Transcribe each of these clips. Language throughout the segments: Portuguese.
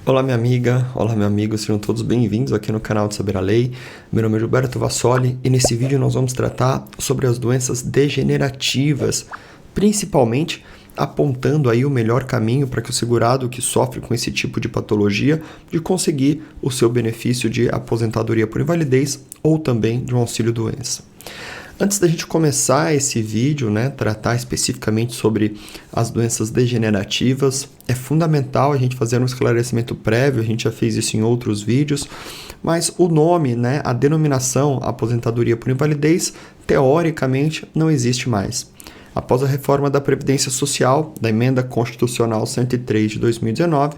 Olá minha amiga, olá meu amigo, sejam todos bem-vindos aqui no canal de Saber a Lei. Meu nome é Gilberto Vassoli e nesse vídeo nós vamos tratar sobre as doenças degenerativas, principalmente apontando aí o melhor caminho para que o segurado que sofre com esse tipo de patologia de conseguir o seu benefício de aposentadoria por invalidez ou também de um auxílio-doença. Antes da gente começar esse vídeo, tratar especificamente sobre as doenças degenerativas, é fundamental a gente fazer um esclarecimento prévio, a gente já fez isso em outros vídeos, mas o nome, a denominação aposentadoria por invalidez, teoricamente não existe mais. Após a reforma da Previdência Social, da Emenda Constitucional 103 de 2019,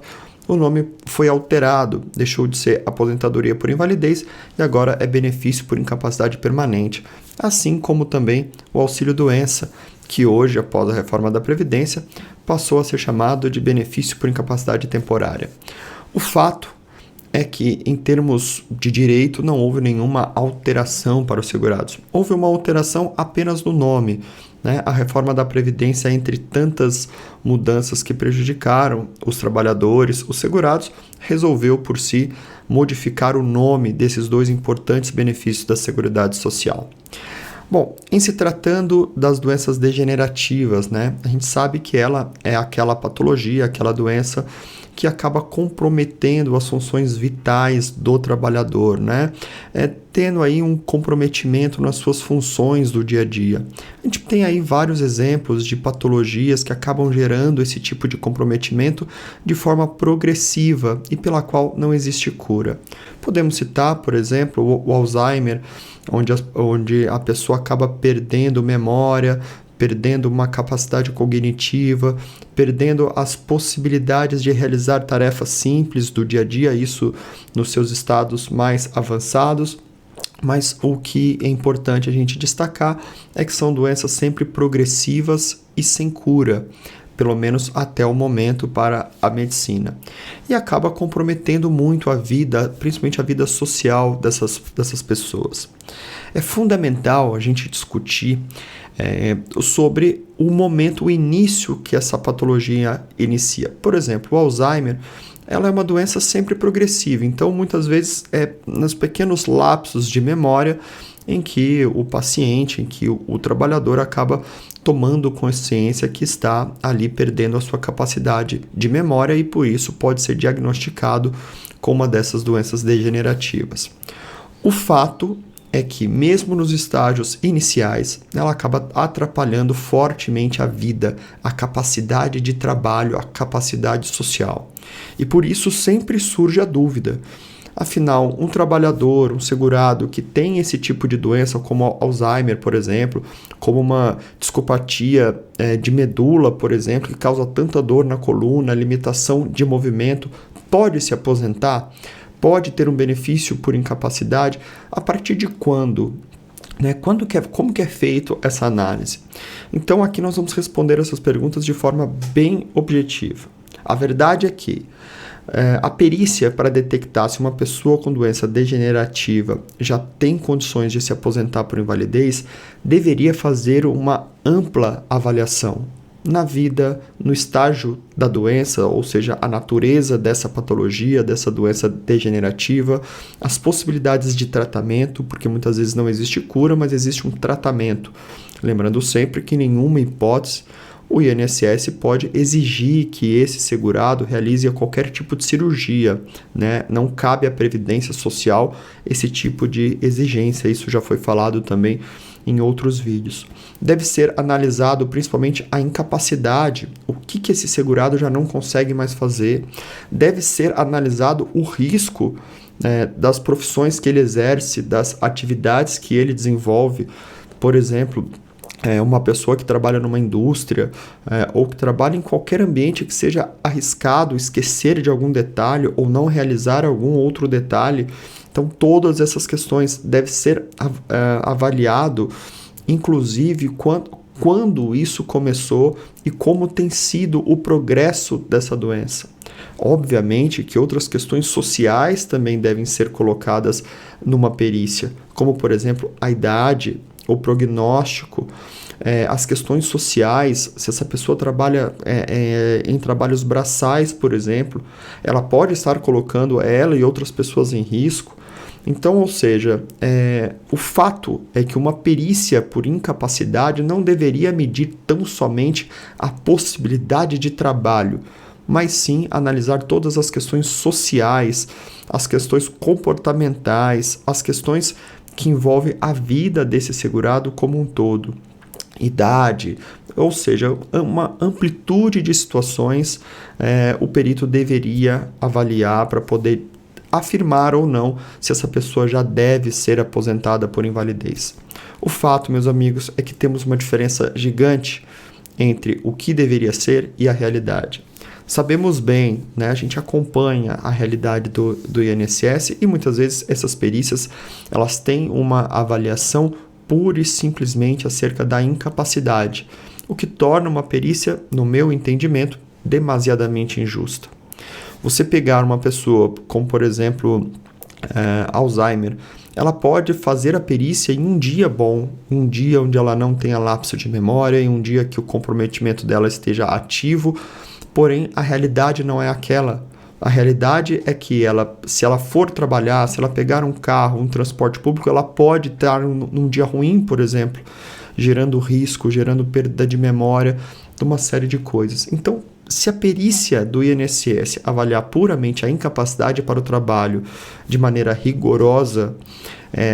o nome foi alterado, deixou de ser aposentadoria por invalidez e agora é benefício por incapacidade permanente, assim como também o auxílio-doença, que hoje, após a reforma da Previdência, passou a ser chamado de benefício por incapacidade temporária. O fato é que, em termos de direito, não houve nenhuma alteração para os segurados. Houve uma alteração apenas no nome. A reforma da Previdência, entre tantas mudanças que prejudicaram os trabalhadores, os segurados, resolveu por si modificar o nome desses dois importantes benefícios da Seguridade Social. Bom, em se tratando das doenças degenerativas, a gente sabe que ela é aquela patologia, aquela doença que acaba comprometendo as funções vitais do trabalhador, tendo aí um comprometimento nas suas funções do dia a dia. A gente tem aí vários exemplos de patologias que acabam gerando esse tipo de comprometimento de forma progressiva e pela qual não existe cura. Podemos citar, por exemplo, o Alzheimer, onde a pessoa acaba perdendo memória, perdendo uma capacidade cognitiva, perdendo as possibilidades de realizar tarefas simples do dia a dia, isso nos seus estados mais avançados. Mas o que é importante a gente destacar é que são doenças sempre progressivas e sem cura, pelo menos até o momento para a medicina. E acaba comprometendo muito a vida, principalmente a vida social dessas pessoas. É fundamental a gente discutir sobre o momento, o início que essa patologia inicia. Por exemplo, o Alzheimer, ela é uma doença sempre progressiva, então muitas vezes é nos pequenos lapsos de memória em que o paciente, em que o trabalhador acaba tomando consciência que está ali perdendo a sua capacidade de memória e por isso pode ser diagnosticado com uma dessas doenças degenerativas. O fato é que, mesmo nos estágios iniciais, ela acaba atrapalhando fortemente a vida, a capacidade de trabalho, a capacidade social. E por isso sempre surge a dúvida. Afinal, um trabalhador, um segurado que tem esse tipo de doença, como Alzheimer, por exemplo, como uma discopatia de medula, por exemplo, que causa tanta dor na coluna, limitação de movimento, pode se aposentar? Pode ter um benefício por incapacidade? A partir de quando? Como que é feito essa análise? Então, aqui nós vamos responder essas perguntas de forma bem objetiva. A verdade é que a perícia para detectar se uma pessoa com doença degenerativa já tem condições de se aposentar por invalidez deveria fazer uma ampla avaliação na vida, no estágio da doença, ou seja, a natureza dessa patologia, dessa doença degenerativa, as possibilidades de tratamento, porque muitas vezes não existe cura, mas existe um tratamento. Lembrando sempre que em nenhuma hipótese o INSS pode exigir que esse segurado realize qualquer tipo de cirurgia, Não cabe à Previdência Social esse tipo de exigência, isso já foi falado também em outros vídeos. Deve ser analisado principalmente a incapacidade, o que esse segurado já não consegue mais fazer. Deve ser analisado o risco das profissões que ele exerce, das atividades que ele desenvolve. Por exemplo, uma pessoa que trabalha numa indústria ou que trabalha em qualquer ambiente que seja arriscado esquecer de algum detalhe ou não realizar algum outro detalhe. Então, todas essas questões devem ser avaliado, inclusive quando isso começou e como tem sido o progresso dessa doença. Obviamente que outras questões sociais também devem ser colocadas numa perícia, como, por exemplo, a idade, o prognóstico, as questões sociais, se essa pessoa trabalha em trabalhos braçais, por exemplo, ela pode estar colocando ela e outras pessoas em risco. Então, ou seja, o fato é que uma perícia por incapacidade não deveria medir tão somente a possibilidade de trabalho, mas sim analisar todas as questões sociais, as questões comportamentais, as questões que envolvem a vida desse segurado como um todo. Idade, ou seja, uma amplitude de situações o perito deveria avaliar para poder afirmar ou não se essa pessoa já deve ser aposentada por invalidez. O fato, meus amigos, é que temos uma diferença gigante entre o que deveria ser e a realidade. Sabemos bem, né, a gente acompanha a realidade do INSS e muitas vezes essas perícias elas têm uma avaliação pura e simplesmente acerca da incapacidade, o que torna uma perícia, no meu entendimento, demasiadamente injusta. Você pegar uma pessoa como, por exemplo, Alzheimer, ela pode fazer a perícia em um dia bom, em um dia onde ela não tenha lapso de memória, em um dia que o comprometimento dela esteja ativo, porém a realidade não é aquela. A realidade é que se ela for trabalhar, se ela pegar um carro, um transporte público, ela pode estar num dia ruim, por exemplo, gerando risco, gerando perda de memória, de uma série de coisas. Então, se a perícia do INSS avaliar puramente a incapacidade para o trabalho de maneira rigorosa,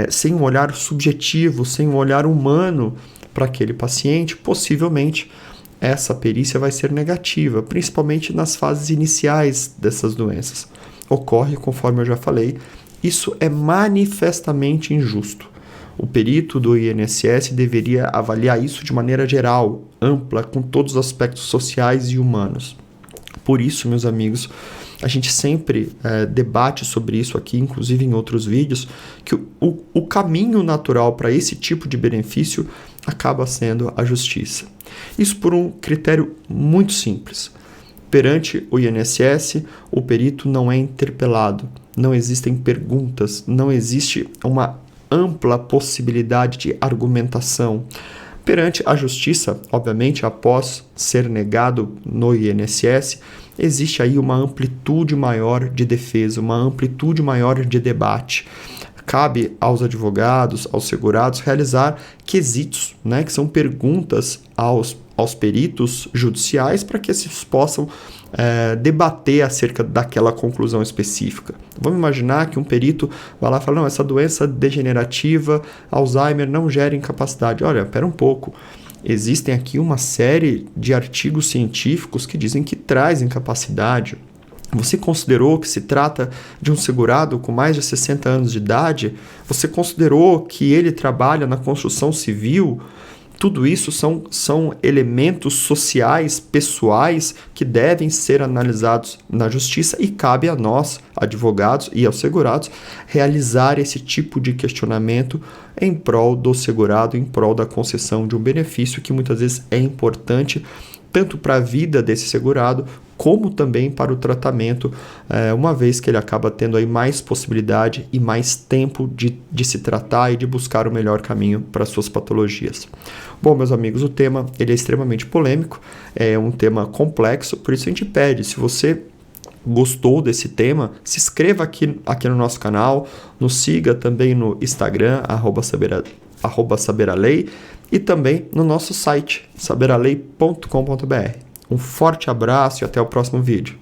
sem um olhar subjetivo, sem um olhar humano para aquele paciente, possivelmente essa perícia vai ser negativa, principalmente nas fases iniciais dessas doenças. Ocorre, conforme eu já falei, isso é manifestamente injusto. O perito do INSS deveria avaliar isso de maneira geral, ampla, com todos os aspectos sociais e humanos. Por isso, meus amigos, a gente sempre debate sobre isso aqui, inclusive em outros vídeos, que o caminho natural para esse tipo de benefício acaba sendo a justiça. Isso por um critério muito simples. Perante o INSS, o perito não é interpelado, não existem perguntas, não existe uma ampla possibilidade de argumentação. Perante a justiça, obviamente, após ser negado no INSS, existe aí uma amplitude maior de defesa, uma amplitude maior de debate. Cabe aos advogados, aos segurados, realizar quesitos, né, que são perguntas aos peritos judiciais para que esses possam debater acerca daquela conclusão específica. Vamos imaginar que um perito vai lá e fala, não, essa doença degenerativa, Alzheimer, não gera incapacidade. Olha, espera um pouco. Existem aqui uma série de artigos científicos que dizem que traz incapacidade. Você considerou que se trata de um segurado com mais de 60 anos de idade? Você considerou que ele trabalha na construção civil? Tudo isso são elementos sociais, pessoais, que devem ser analisados na justiça e cabe a nós, advogados e aos segurados, realizar esse tipo de questionamento em prol do segurado, em prol da concessão de um benefício que muitas vezes é importante tanto para a vida desse segurado, como também para o tratamento, uma vez que ele acaba tendo aí mais possibilidade e mais tempo de se tratar e de buscar o melhor caminho para suas patologias. Bom, meus amigos, o tema ele é extremamente polêmico, é um tema complexo, por isso a gente pede, se você gostou desse tema, se inscreva aqui no nosso canal, nos siga também no Instagram, @saberalei, e também no nosso site, saberalei.com.br. Um forte abraço e até o próximo vídeo.